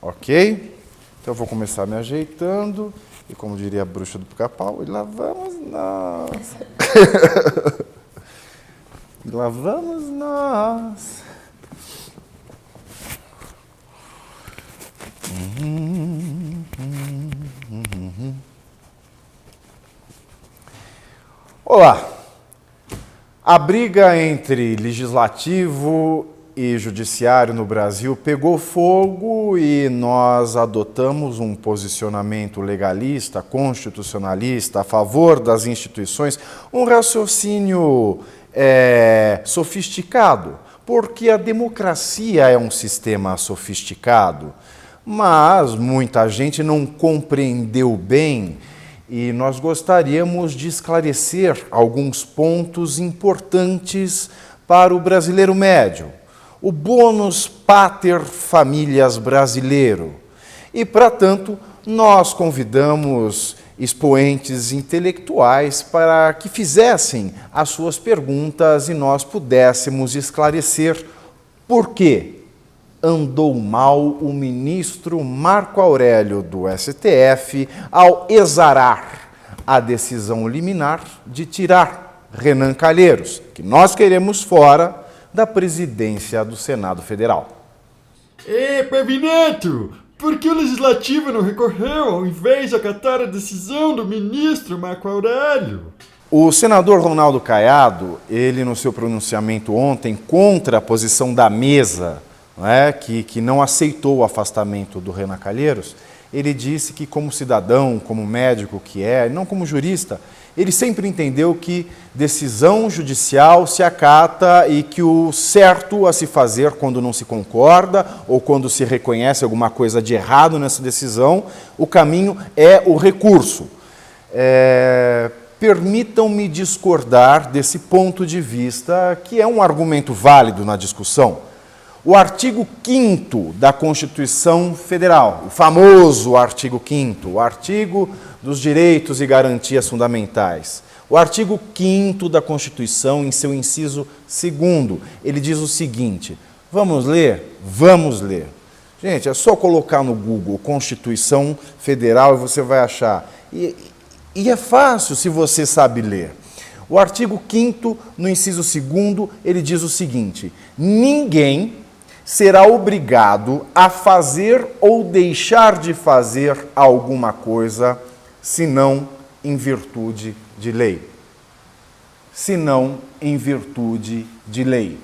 Ok? Então eu vou começar me ajeitando e, como diria a bruxa do Pica-Pau, e lá vamos nós. E lá vamos nós. Olá. A briga entre legislativo e judiciário no Brasil pegou fogo e nós adotamos um posicionamento legalista, constitucionalista, a favor das instituições, um raciocínio sofisticado, porque a democracia é um sistema sofisticado, mas muita gente não compreendeu bem. E nós gostaríamos de esclarecer alguns pontos importantes para o brasileiro médio. O bônus pater familias brasileiro. E, para tanto, nós convidamos expoentes intelectuais para que fizessem as suas perguntas e nós pudéssemos esclarecer por quê andou mal o ministro Marco Aurélio do STF ao exarar a decisão liminar de tirar Renan Calheiros, que nós queremos fora da presidência do Senado Federal. Pavinato, por que o Legislativo não recorreu ao invés de acatar a decisão do ministro Marco Aurélio? O senador Ronaldo Caiado, ele no seu pronunciamento ontem contra a posição da mesa, que não aceitou o afastamento do Renan Calheiros, ele disse que como cidadão, como médico que é, não como jurista, ele sempre entendeu que decisão judicial se acata e que o certo a se fazer quando não se concorda ou quando se reconhece alguma coisa de errado nessa decisão, o caminho é o recurso. Permitam-me discordar desse ponto de vista, que é um argumento válido na discussão. O artigo 5º da Constituição Federal, o famoso artigo 5º, o artigo dos direitos e garantias fundamentais. O artigo 5º da Constituição, em seu inciso 2º, ele diz o seguinte, vamos ler? Vamos ler. Gente, é só colocar no Google Constituição Federal e você vai achar. E é fácil se você sabe ler. O artigo 5º, no inciso 2º, ele diz o seguinte, ninguém será obrigado a fazer ou deixar de fazer alguma coisa, senão em virtude de lei. Senão em virtude de lei.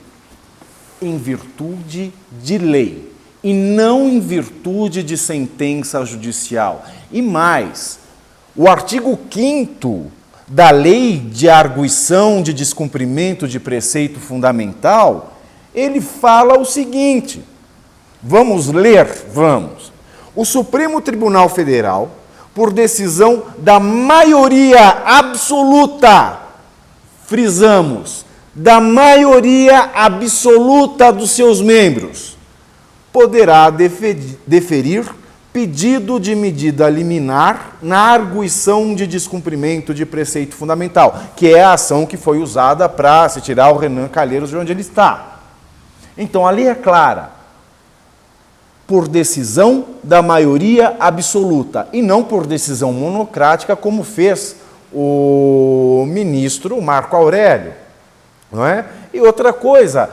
Em virtude de lei. E não em virtude de sentença judicial. E mais, o artigo 5º da Lei de Arguição de Descumprimento de Preceito Fundamental, ele fala o seguinte, vamos ler? Vamos. O Supremo Tribunal Federal, por decisão da maioria absoluta, frisamos, da maioria absoluta dos seus membros, poderá deferir pedido de medida liminar na arguição de descumprimento de preceito fundamental, que é a ação que foi usada para se tirar o Renan Calheiros de onde ele está. Então, a lei é clara, por decisão da maioria absoluta e não por decisão monocrática, como fez o ministro Marco Aurélio. Não é? E outra coisa,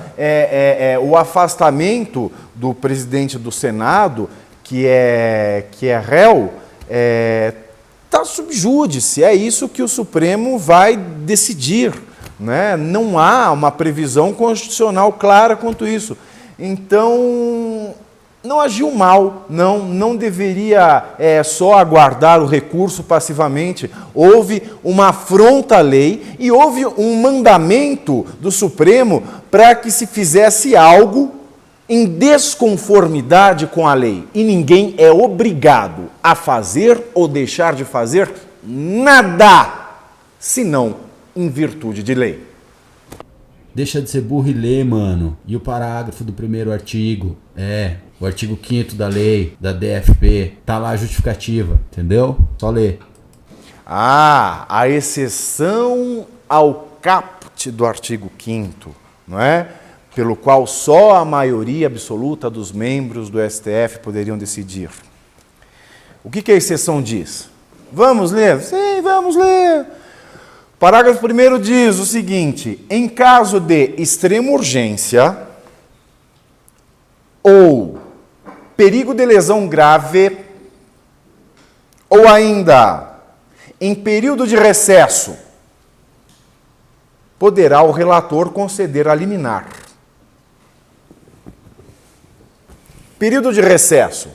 o afastamento do presidente do Senado, que é réu, está sob júdice, é isso que o Supremo vai decidir. Né? Não há uma previsão constitucional clara quanto isso. Então, não agiu mal, não deveria só aguardar o recurso passivamente. Houve uma afronta à lei e houve um mandamento do Supremo para que se fizesse algo em desconformidade com a lei. E ninguém é obrigado a fazer ou deixar de fazer nada, senão em virtude de lei. Deixa de ser burro e lê, mano. E o parágrafo do primeiro artigo? O artigo 5º da lei, da DFP. Tá lá a justificativa, entendeu? Só lê. A exceção ao caput do artigo 5º, não é? pelo qual só a maioria absoluta dos membros do STF poderiam decidir. O que a exceção diz? Vamos ler? Sim, vamos ler. Parágrafo 1º diz o seguinte: em caso de extrema urgência ou perigo de lesão grave, ou ainda em período de recesso, poderá o relator conceder a liminar. Período de recesso?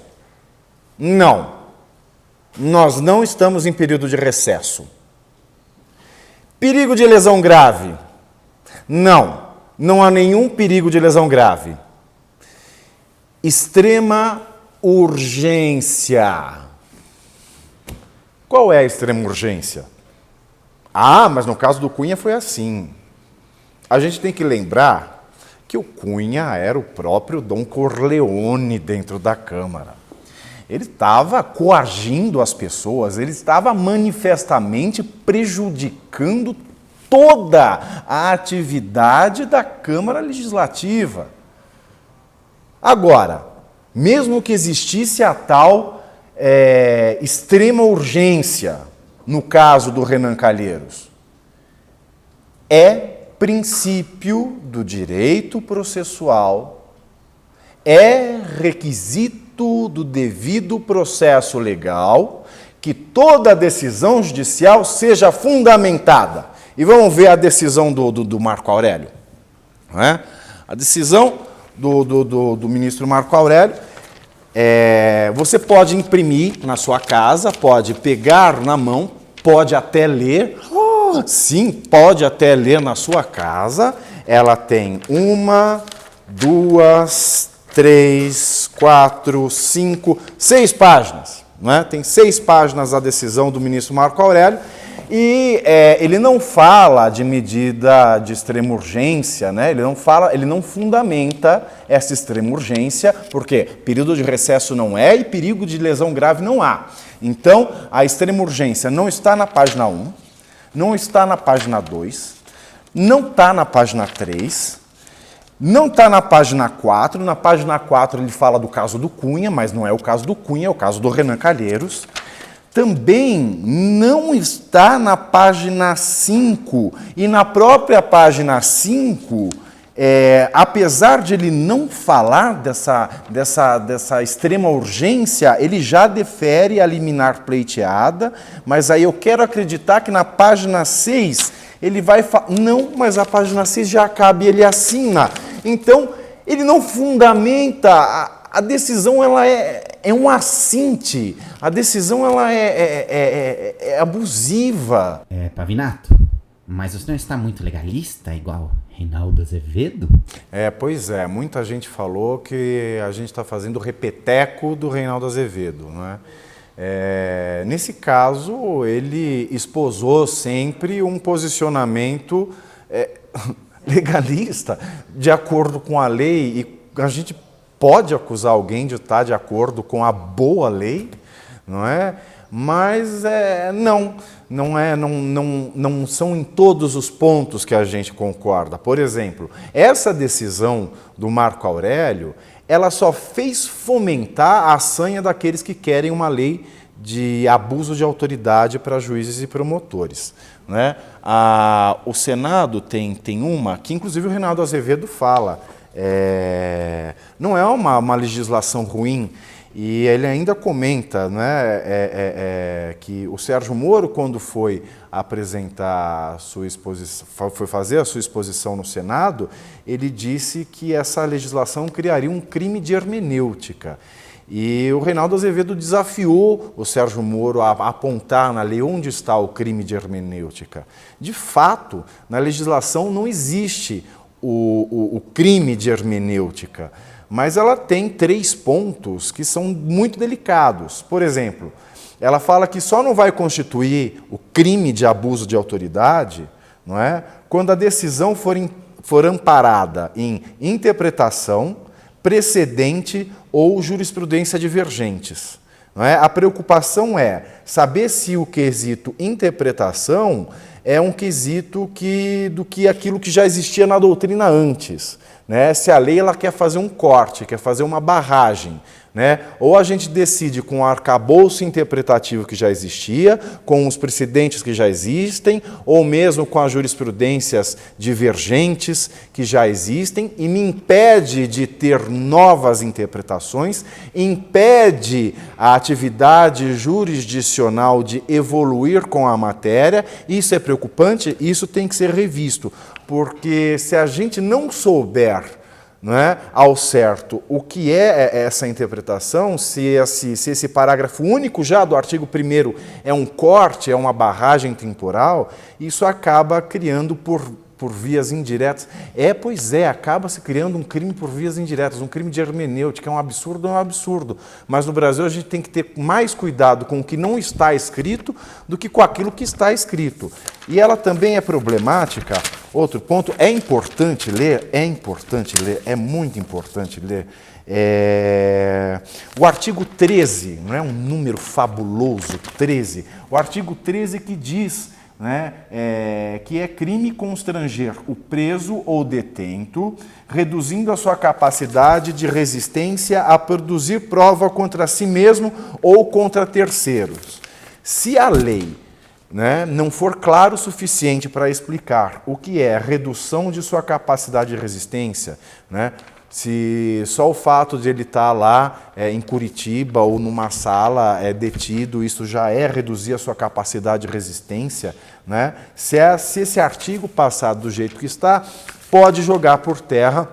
Não. Nós não estamos em período de recesso. Perigo de lesão grave? Não. Não há nenhum perigo de lesão grave. Extrema urgência. Qual é a extrema urgência? Ah, mas no caso do Cunha foi assim. A gente tem que lembrar que o Cunha era o próprio Dom Corleone dentro da Câmara. Ele estava coagindo as pessoas, ele estava manifestamente prejudicando toda a atividade da Câmara Legislativa. Agora, mesmo que existisse a tal extrema urgência, no caso do Renan Calheiros, é princípio do direito processual, é requisito do devido processo legal que toda decisão judicial seja fundamentada. E vamos ver a decisão do Marco Aurélio. Não é? A decisão do ministro Marco Aurélio, você pode imprimir na sua casa, pode pegar na mão, pode até ler, sim, pode até ler na sua casa. Ela tem 1, 2, 3, 4, 5, 6 páginas. Não é? Tem 6 páginas a decisão do ministro Marco Aurélio. E ele não fala de medida de extrema urgência, né? Ele não fundamenta essa extrema urgência, porque período de recesso não é e perigo de lesão grave não há. Então, a extrema urgência não está na página 1, não está na página 2, não está na página 3, não está na página 4. Na página 4 ele fala do caso do Cunha, mas não é o caso do Cunha, é o caso do Renan Calheiros. Também não está na página 5, e na própria página 5, apesar de ele não falar dessa extrema urgência, ele já defere a liminar pleiteada, mas aí eu quero acreditar que na página 6 ele vai falar, não, mas a página 6 já cabe, ele assina. Então, ele não fundamenta. A decisão ela é um assinte, a decisão ela é abusiva. Pavinato, mas você não está muito legalista, igual Reinaldo Azevedo? Pois é, muita gente falou que a gente está fazendo o repeteco do Reinaldo Azevedo, não é? Nesse caso, ele esposou sempre um posicionamento legalista, de acordo com a lei, e a gente pode acusar alguém de estar de acordo com a boa lei, não é? Mas não são em todos os pontos que a gente concorda. Por exemplo, essa decisão do Marco Aurélio, ela só fez fomentar a assanha daqueles que querem uma lei de abuso de autoridade para juízes e promotores. Né? O Senado tem uma, que inclusive o Reinaldo Azevedo fala, não é uma legislação ruim, e ele ainda comenta, né, que o Sérgio Moro, quando foi apresentar sua exposição, foi fazer a sua exposição no Senado, ele disse que essa legislação criaria um crime de hermenêutica. E o Reinaldo Azevedo desafiou o Sérgio Moro a apontar na lei onde está o crime de hermenêutica. De fato, na legislação não existe o crime de hermenêutica, mas ela tem 3 pontos que são muito delicados. Por exemplo, ela fala que só não vai constituir o crime de abuso de autoridade, não é, quando a decisão for amparada em interpretação, precedente ou jurisprudência divergentes. Não é? A preocupação é saber se o quesito interpretação é um quesito do que aquilo que já existia na doutrina antes. né? Se a lei ela quer fazer um corte, quer fazer uma barragem, né? Ou a gente decide com o arcabouço interpretativo que já existia, com os precedentes que já existem, ou mesmo com as jurisprudências divergentes que já existem, e me impede de ter novas interpretações, impede a atividade jurisdicional de evoluir com a matéria. Isso é preocupante, isso tem que ser revisto, porque se a gente não souber, não é, ao certo o que é essa interpretação, se esse parágrafo único já do artigo 1º é um corte, é uma barragem temporal, isso acaba criando por vias indiretas. Pois é, acaba se criando um crime por vias indiretas, um crime de hermenêutica, é um absurdo, mas no Brasil a gente tem que ter mais cuidado com o que não está escrito do que com aquilo que está escrito. E ela também é problemática. Outro ponto, é importante ler, é muito importante ler. O artigo 13, não é um número fabuloso, 13, o artigo 13 que diz, né, que é crime constranger o preso ou detento, reduzindo a sua capacidade de resistência a produzir prova contra si mesmo ou contra terceiros. Se a lei, né, não for claro o suficiente para explicar o que é redução de sua capacidade de resistência, né, se só o fato de ele estar lá em Curitiba ou numa sala detido, isso já é reduzir a sua capacidade de resistência, né? Se esse artigo passar do jeito que está, pode jogar por terra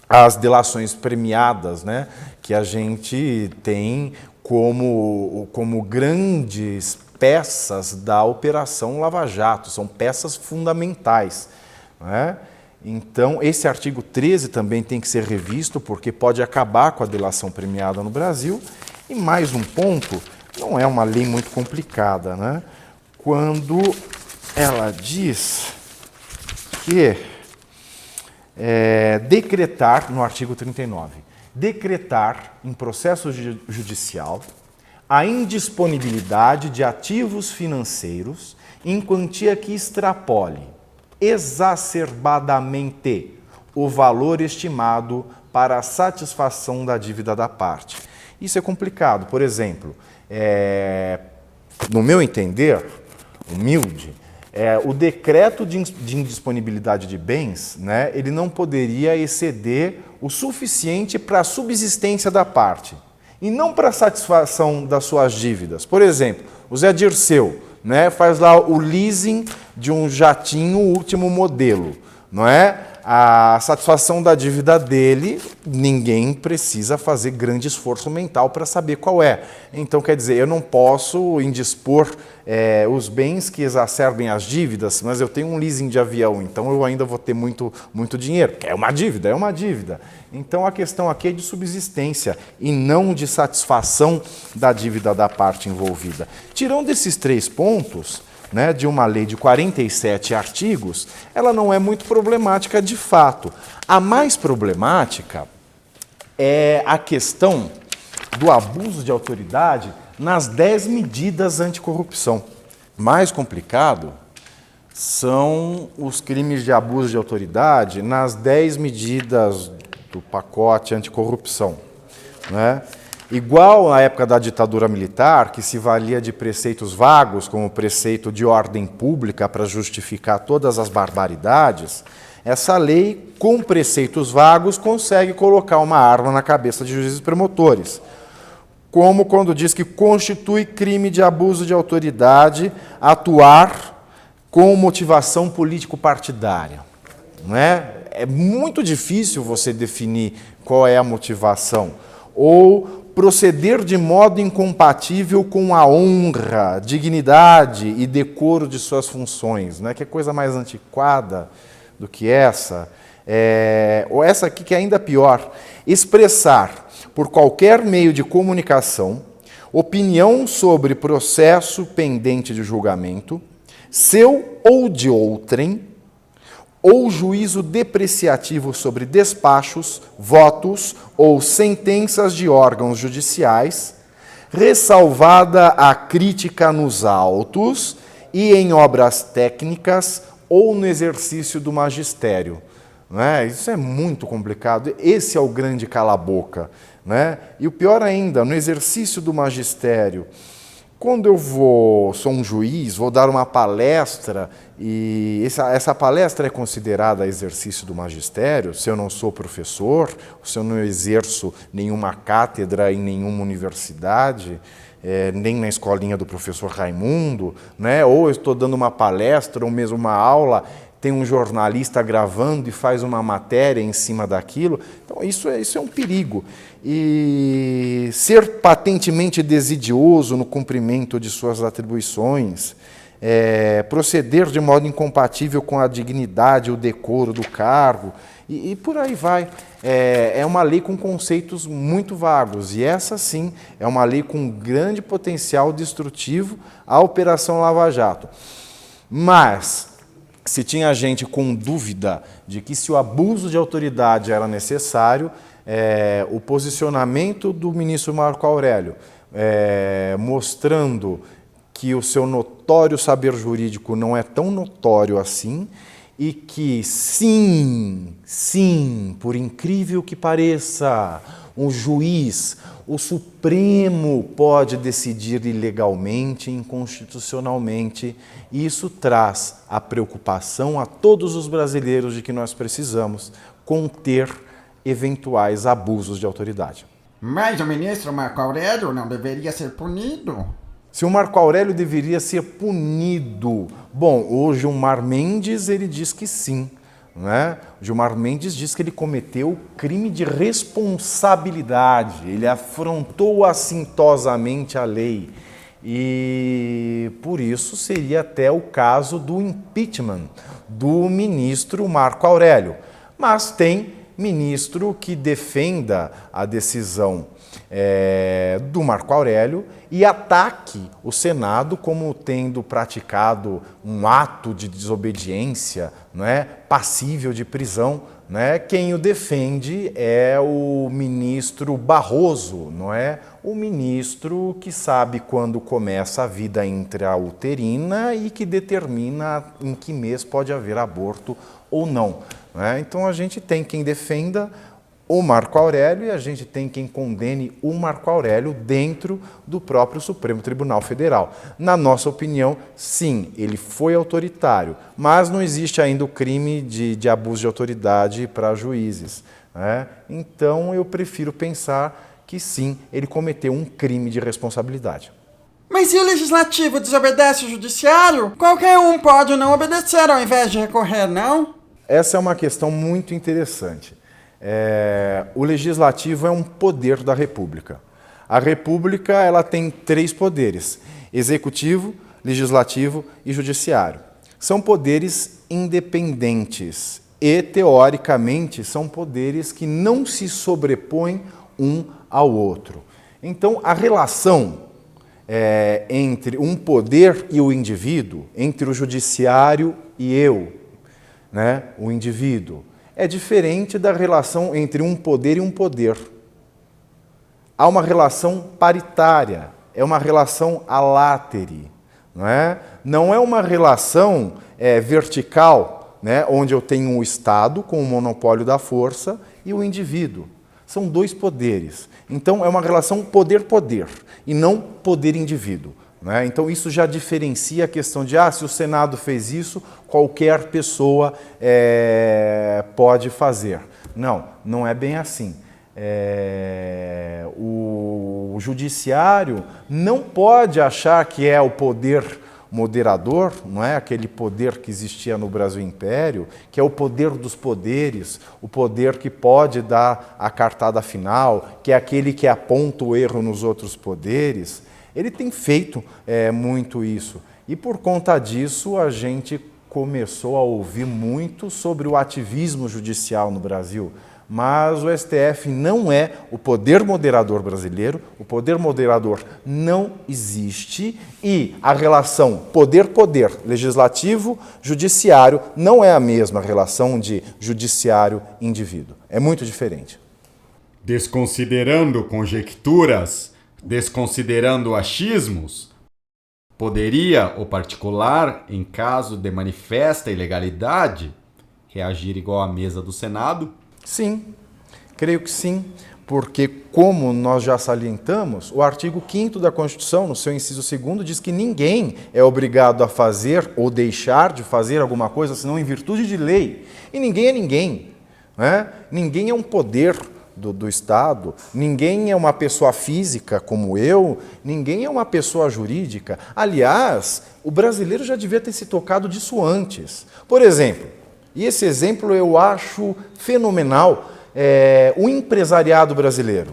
as delações premiadas, né, que a gente tem como grandes peças da Operação Lava Jato, são peças fundamentais, né? Então, esse artigo 13 também tem que ser revisto, porque pode acabar com a delação premiada no Brasil. E mais um ponto, não é uma lei muito complicada, né? Quando ela diz que decretar, no artigo 39, decretar em processo judicial a indisponibilidade de ativos financeiros em quantia que extrapole exacerbadamente o valor estimado para a satisfação da dívida da parte. Isso é complicado. Por exemplo, no meu entender, humilde, o decreto de indisponibilidade de bens, né, ele não poderia exceder o suficiente para a subsistência da parte e não para a satisfação das suas dívidas. Por exemplo, o Zé Dirceu, né, faz lá o leasing de um jatinho último modelo, não é? A satisfação da dívida dele, ninguém precisa fazer grande esforço mental para saber qual é. Então, quer dizer, eu não posso indispor os bens que exacerbem as dívidas, mas eu tenho um leasing de avião, então eu ainda vou ter muito dinheiro, porque é uma dívida. Então, a questão aqui é de subsistência e não de satisfação da dívida da parte envolvida. Tirando esses 3 pontos, né, de uma lei de 47 artigos, ela não é muito problemática de fato. A mais problemática é a questão do abuso de autoridade nas 10 medidas anticorrupção. Mais complicado são os crimes de abuso de autoridade nas 10 medidas do pacote anticorrupção, né? Igual à época da ditadura militar, que se valia de preceitos vagos, como o preceito de ordem pública para justificar todas as barbaridades, essa lei, com preceitos vagos, consegue colocar uma arma na cabeça de juízes promotores. Como quando diz que constitui crime de abuso de autoridade atuar com motivação político-partidária. Não é? É muito difícil você definir qual é a motivação. Ou proceder de modo incompatível com a honra, dignidade e decoro de suas funções, né? Que é coisa mais antiquada do que essa. Ou essa aqui que é ainda pior, expressar por qualquer meio de comunicação opinião sobre processo pendente de julgamento, seu ou de outrem, ou juízo depreciativo sobre despachos, votos ou sentenças de órgãos judiciais, ressalvada a crítica nos autos e em obras técnicas ou no exercício do magistério. né? Isso é muito complicado. Esse é o grande cala-boca, né? E o pior ainda, no exercício do magistério, quando eu sou um juiz, vou dar uma palestra, e essa palestra é considerada exercício do magistério, se eu não sou professor, se eu não exerço nenhuma cátedra em nenhuma universidade, nem na escolinha do professor Raimundo, né? Ou eu estou dando uma palestra ou mesmo uma aula, tem um jornalista gravando e faz uma matéria em cima daquilo. Então, isso é um perigo. E ser patentemente desidioso no cumprimento de suas atribuições, proceder de modo incompatível com a dignidade e o decoro do cargo, e por aí vai. É uma lei com conceitos muito vagos, e essa sim é uma lei com grande potencial destrutivo à Operação Lava Jato. Mas se tinha gente com dúvida de que se o abuso de autoridade era necessário, o posicionamento do ministro Marco Aurélio, mostrando que o seu notório saber jurídico não é tão notório assim, e que sim, por incrível que pareça, um juiz, o Supremo pode decidir ilegalmente, inconstitucionalmente, e isso traz a preocupação a todos os brasileiros de que nós precisamos conter eventuais abusos de autoridade. Mas o ministro Marco Aurélio não deveria ser punido? Se o Marco Aurélio deveria ser punido? Bom, o Gilmar Mendes ele diz que sim. Né? O Gilmar Mendes diz que ele cometeu crime de responsabilidade, ele afrontou assintosamente a lei e por isso seria até o caso do impeachment do ministro Marco Aurélio. Mas tem ministro que defenda a decisão do Marco Aurélio e ataque o Senado como tendo praticado um ato de desobediência, não é, passível de prisão. Né? Quem o defende é o ministro Barroso, não é? O ministro que sabe quando começa a vida intrauterina e que determina em que mês pode haver aborto ou não. Né? Então a gente tem quem defenda o Marco Aurélio e a gente tem quem condene o Marco Aurélio dentro do próprio Supremo Tribunal Federal. Na nossa opinião, sim, ele foi autoritário, mas não existe ainda o crime de abuso de autoridade para juízes. Né? Então, eu prefiro pensar que sim, ele cometeu um crime de responsabilidade. Mas se o legislativo desobedece o judiciário, qualquer um pode não obedecer ao invés de recorrer, não? Essa é uma questão muito interessante. O legislativo é um poder da República. A República ela tem 3 poderes: executivo, legislativo e judiciário. São poderes independentes e, teoricamente, são poderes que não se sobrepõem um ao outro. Então, a relação entre um poder e o indivíduo, entre o judiciário e eu, né, o indivíduo, é diferente da relação entre um poder e um poder. Há uma relação paritária, é uma relação aláteri. Não é uma relação vertical, né, onde eu tenho o Estado com o monopólio da força e o indivíduo. São 2 poderes. Então, é uma relação poder-poder e não poder-indivíduo. Então, isso já diferencia a questão de se o Senado fez isso, qualquer pessoa pode fazer. Não é bem assim. O judiciário não pode achar que é o poder moderador, não é aquele poder que existia no Brasil Império, que é o poder dos poderes, o poder que pode dar a cartada final, que é aquele que aponta o erro nos outros poderes. Ele tem feito muito isso. E por conta disso, a gente começou a ouvir muito sobre o ativismo judicial no Brasil. Mas o STF não é o poder moderador brasileiro, o poder moderador não existe e a relação poder-poder, legislativo, judiciário, não é a mesma relação de judiciário-indivíduo. É muito diferente. Desconsiderando conjecturas, desconsiderando achismos, poderia o particular, em caso de manifesta ilegalidade, reagir igual à mesa do Senado? Sim, creio que sim, porque, como nós já salientamos, o artigo 5º da Constituição, no seu inciso 2º, diz que ninguém é obrigado a fazer ou deixar de fazer alguma coisa, senão em virtude de lei. E ninguém é ninguém, né? Ninguém é um poder do Estado, ninguém é uma pessoa física como eu, ninguém é uma pessoa jurídica. Aliás, o brasileiro já devia ter se tocado disso antes. Por exemplo, e esse exemplo eu acho fenomenal, o empresariado brasileiro,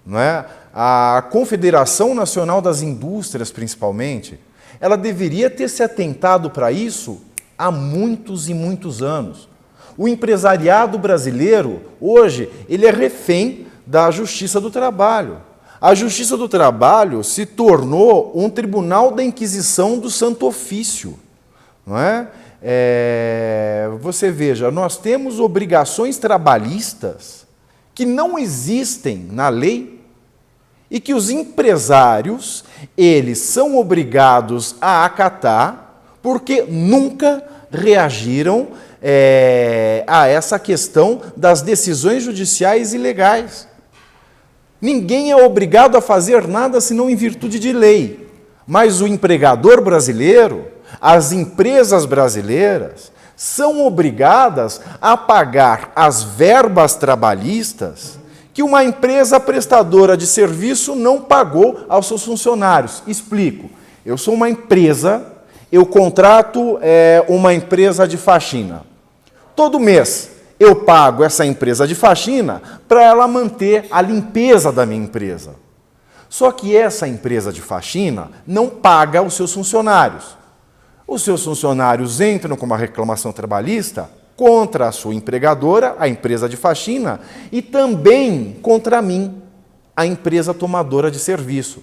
não é? A Confederação Nacional das Indústrias, principalmente, ela deveria ter se atentado para isso há muitos e muitos anos. O empresariado brasileiro, hoje, ele é refém da Justiça do Trabalho. A Justiça do Trabalho se tornou um tribunal da Inquisição do Santo Ofício, não é? Você veja, nós temos obrigações trabalhistas que não existem na lei e que os empresários, eles são obrigados a acatar porque nunca reagiram a essa questão das decisões judiciais ilegais. Ninguém é obrigado a fazer nada senão em virtude de lei, mas o empregador brasileiro, as empresas brasileiras, são obrigadas a pagar as verbas trabalhistas que uma empresa prestadora de serviço não pagou aos seus funcionários. Explico. Eu sou uma empresa, eu contrato uma empresa de faxina. Todo mês eu pago essa empresa de faxina para ela manter a limpeza da minha empresa. Só que essa empresa de faxina não paga os seus funcionários. Os seus funcionários entram com uma reclamação trabalhista contra a sua empregadora, a empresa de faxina, e também contra mim, a empresa tomadora de serviço.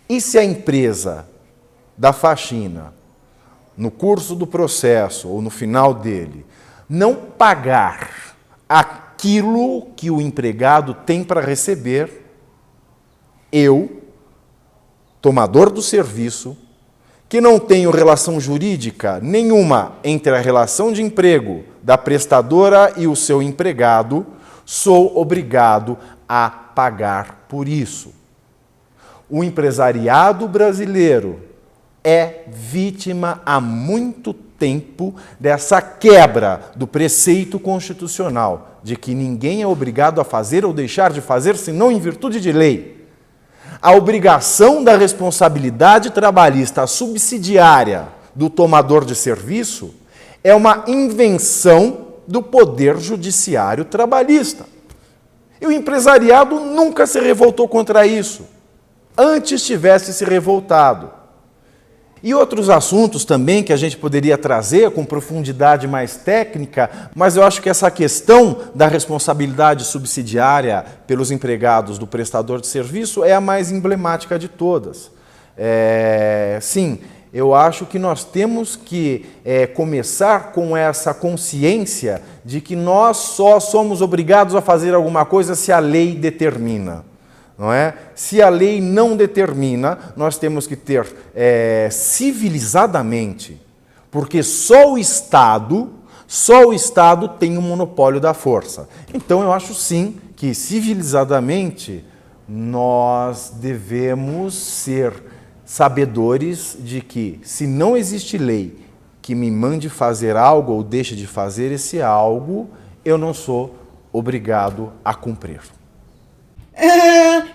E se a empresa da faxina, no curso do processo ou no final dele, não pagar aquilo que o empregado tem para receber, eu, tomador do serviço, que não tenho relação jurídica nenhuma entre a relação de emprego da prestadora e o seu empregado, sou obrigado a pagar por isso. O empresariado brasileiro é vítima há muito tempo dessa quebra do preceito constitucional de que ninguém é obrigado a fazer ou deixar de fazer senão em virtude de lei. A obrigação da responsabilidade trabalhista subsidiária do tomador de serviço é uma invenção do poder judiciário trabalhista. E o empresariado nunca se revoltou contra isso. Antes tivesse se revoltado. E outros assuntos também que a gente poderia trazer com profundidade mais técnica, mas eu acho que essa questão da responsabilidade subsidiária pelos empregados do prestador de serviço é a mais emblemática de todas. Sim, eu acho que nós temos que começar com essa consciência de que nós só somos obrigados a fazer alguma coisa se a lei determina. Não é? Se a lei não determina, nós temos que ter civilizadamente, porque só o Estado tem o monopólio da força. Então eu acho sim que civilizadamente nós devemos ser sabedores de que se não existe lei que me mande fazer algo ou deixe de fazer esse algo, eu não sou obrigado a cumprir.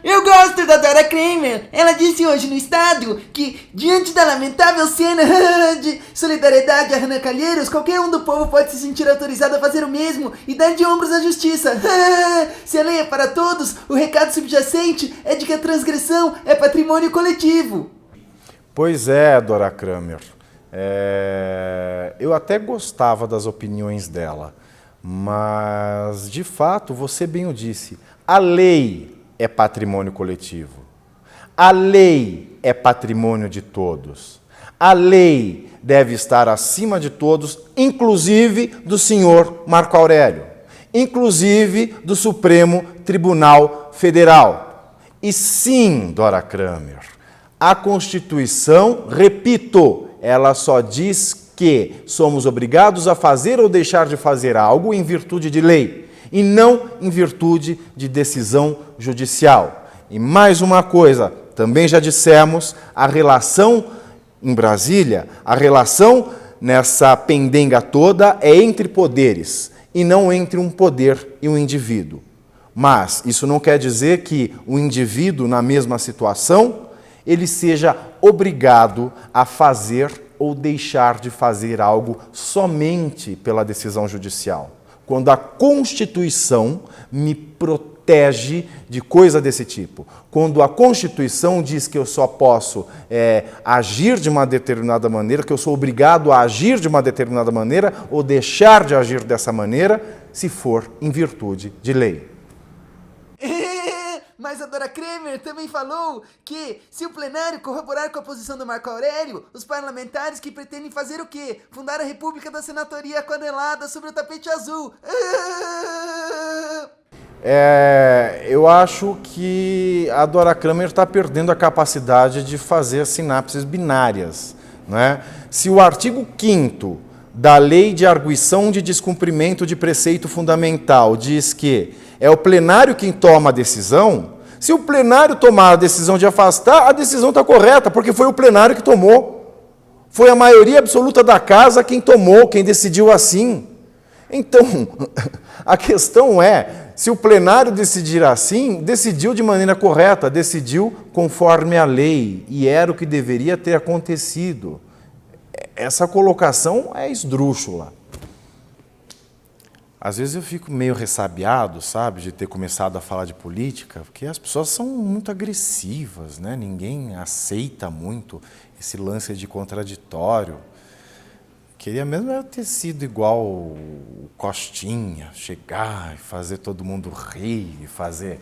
Eu gosto da Dora Kramer. Ela disse hoje no Estado que, diante da lamentável cena de solidariedade a Renan Calheiros, qualquer um do povo pode se sentir autorizado a fazer o mesmo e dar de ombros à justiça. Se a lei é para todos, o recado subjacente é de que a transgressão é patrimônio coletivo. Pois é, Dora Kramer. Eu até gostava das opiniões dela, mas, de fato, você bem o disse, a lei é patrimônio coletivo. A lei é patrimônio de todos. A lei deve estar acima de todos, inclusive do senhor Marco Aurélio, inclusive do Supremo Tribunal Federal. E sim, Dora Kramer, a Constituição, repito, ela só diz que somos obrigados a fazer ou deixar de fazer algo em virtude de lei e não em virtude de decisão judicial. E mais uma coisa, também já dissemos, a relação em Brasília, a relação nessa pendenga toda é entre poderes e não entre um poder e um indivíduo. Mas isso não quer dizer que o indivíduo, na mesma situação, ele seja obrigado a fazer ou deixar de fazer algo somente pela decisão judicial. Quando a Constituição me protege de coisa desse tipo. Quando a Constituição diz que eu só posso agir de uma determinada maneira, que eu sou obrigado a agir de uma determinada maneira ou deixar de agir dessa maneira, se for em virtude de lei. Mas a Dora Kramer também falou que, se o plenário corroborar com a posição do Marco Aurélio, os parlamentares que pretendem fazer o quê? Fundar a República da Senatoria aquarelada sobre o tapete azul. Eu acho que a Dora Kramer está perdendo a capacidade de fazer as sinapses binárias, não é? Se o artigo 5º da Lei de Arguição de Descumprimento de Preceito Fundamental diz que é o plenário quem toma a decisão, se o plenário tomar a decisão de afastar, a decisão está correta, porque foi o plenário que tomou. Foi a maioria absoluta da casa quem tomou, quem decidiu assim. Então, a questão é, se o plenário decidir assim, decidiu de maneira correta, decidiu conforme a lei, e era o que deveria ter acontecido. Essa colocação é esdrúxula. Às vezes eu fico meio ressabiado, sabe, de ter começado a falar de política, porque as pessoas são muito agressivas, né? Ninguém aceita muito esse lance de contraditório. Queria mesmo ter sido igual o Costinha, chegar e fazer todo mundo rir, e fazer...